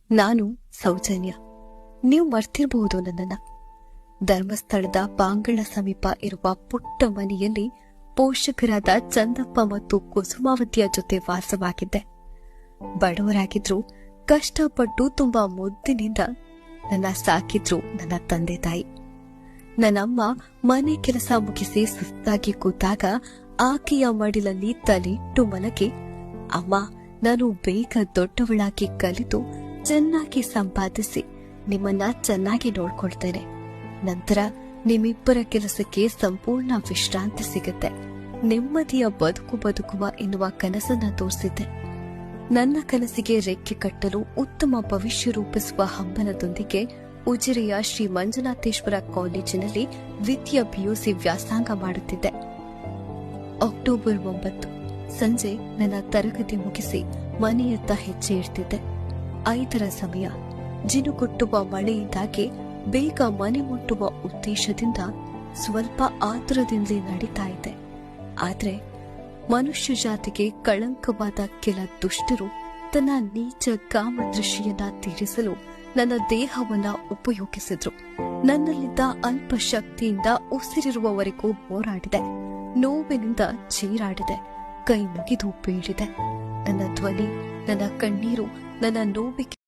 ನಾನು ಸೌಜನ್ಯ. ನೀವು ಮರ್ತಿರಬಹುದು ನನ್ನನ್ನ. ಧರ್ಮಸ್ಥಳದ ಬಾಂಗಳ ಸಮೀಪ ಇರುವ ಪುಟ್ಟ ಮನೆಯಲ್ಲಿ ಪೋಷಕರಾದ ಚಂದಪ್ಪ ಮತ್ತು ಕುಸುಮಾವತಿಯ ಜೊತೆ ವಾಸವಾಗಿದ್ದೆ. ಬಡವರಾಗಿದ್ರು, ಕಷ್ಟಪಟ್ಟು ತುಂಬಾ ಮುದ್ದಿನಿಂದ ನನ್ನ ಸಾಕಿದ್ರು ನನ್ನ ತಂದೆ ತಾಯಿ. ನನ್ನಮ್ಮ ಮನೆ ಕೆಲಸ ಮುಗಿಸಿ ಸುಸ್ತಾಗಿ ಕೂತಾಗ ಆಕೆಯ ಮಡಿಲಲ್ಲಿ ತಲೆಯಿಟ್ಟು ಮಲಗಿ, ಅಮ್ಮ, ನಾನು ಬೇಗ ದೊಡ್ಡವಳಾಗಿ ಕಲಿತು ಚೆನ್ನಾಗಿ ಸಂಪಾದಿಸಿ ನಿಮ್ಮನ್ನ ಚೆನ್ನಾಗಿ ನೋಡ್ಕೊಳ್ತೇನೆ. ನಂತರ ನಿಮ್ಮಿಬ್ಬರ ಕೆಲಸಕ್ಕೆ ಸಂಪೂರ್ಣ ವಿಶ್ರಾಂತಿ ಸಿಗುತ್ತೆ, ನೆಮ್ಮದಿಯ ಬದುಕುವ ಎನ್ನುವ ಕನಸನ್ನ ತೋರಿಸಿದ್ದೆ. ನನ್ನ ಕನಸಿಗೆ ರೆಕ್ಕೆ ಕಟ್ಟಲು ಉತ್ತಮ ಭವಿಷ್ಯ ರೂಪಿಸುವ ಹಂಬಲದೊಂದಿಗೆ ಉಜಿರೆಯ ಶ್ರೀ ಮಂಜುನಾಥೇಶ್ವರ ಕಾಲೇಜಿನಲ್ಲಿ ದ್ವಿತೀಯ ಪಿಯುಸಿ ವ್ಯಾಸಂಗ ಮಾಡುತ್ತಿದ್ದೆ. ಅಕ್ಟೋಬರ್ 9 ಸಂಜೆ ನನ್ನ ತರಗತಿ ಮುಗಿಸಿ ಮನೆಯತ್ತ ಹೆಜ್ಜೆ ಇಡ್ತಿದ್ದೆ. 5ರ ಸಮಯ. ಜಿನುಗುಟ್ಟುವ ಮಳೆಯಿಂದಾಗಿ ಬೇಗ ಮನೆ ಮುಟ್ಟುವ ಉದ್ದೇಶದಿಂದ ಸ್ವಲ್ಪ ಆತುರದಿಂದಲೇ ನಡೀತಾ ಇದ್ದೆ. ಆದ್ರೆ ಮನುಷ್ಯ ಜಾತಿಗೆ ಕಳಂಕವಾದ ಕೆಲ ದುಷ್ಟರು ತನ್ನ ನೀಚ ಕಾಮದೃಷ್ಟಿಯನ್ನ ತೀರಿಸಲು ನನ್ನ ದೇಹವನ್ನ ಉಪಯೋಗಿಸಿದ್ರು. ನನ್ನಲ್ಲಿದ್ದ ಅಲ್ಪ ಶಕ್ತಿಯಿಂದ ಉಸಿರಿರುವವರೆಗೂ ಹೋರಾಡಿದೆ. ನೋವಿನಿಂದ ಚೀರಾಡಿದೆ. ಕೈ ಮುಗಿದು ಬೇಡಿದೆ. ನನ್ನ ಧ್ವನಿ, ನನ್ನ ಕಣ್ಣೀರು, ನನ್ನ ನೋವಿಗೆ